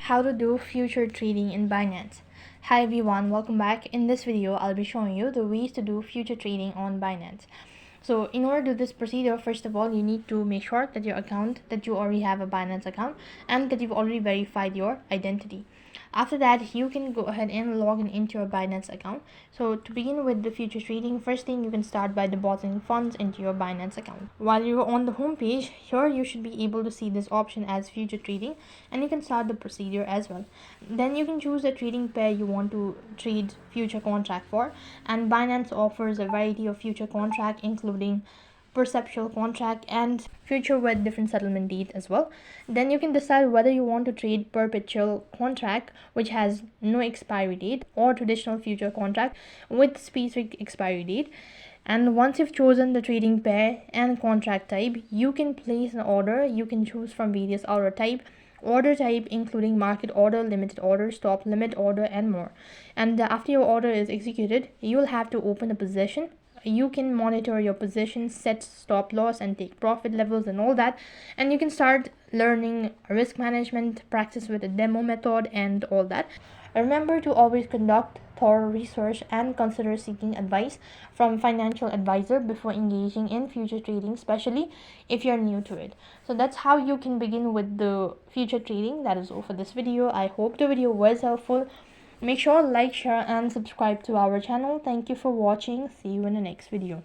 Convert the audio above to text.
how to do future trading in Binance. Hi everyone, welcome back. In this video, I'll be showing you the ways to do future trading on Binance. So in order to do this procedure, first of all, you need to make sure that you already have a Binance account and that you've already verified your identity. After that, you can go ahead and log in into your Binance account. So to begin with the future trading, first thing you can start by depositing funds into your Binance account. While you're on the home page, here you should be able to see this option as future trading, and you can start the procedure as well. Then you can choose the trading pair you want to trade future contract for, and Binance offers a variety of future contract including perceptual contract and future with different settlement date as well. Then you can decide whether you want to trade perpetual contract which has no expiry date or traditional future contract with specific expiry date. And once you've chosen the trading pair and contract type, you can place an order. You can choose from various order type including market order, limited order, stop limit order, and more. And after your order is executed, you'll have to open a position. You can monitor your position, set stop loss, and take profit levels and all that. And you can start learning risk management, practice with a demo method, and all that. Remember to always conduct thorough research and consider seeking advice from financial advisor before engaging in future trading, especially if you're new to it. So that's how you can begin with the future trading. That is all for this video. I hope the video was helpful. Make sure to like, share, and subscribe to our channel. Thank you for watching. See you in the next video.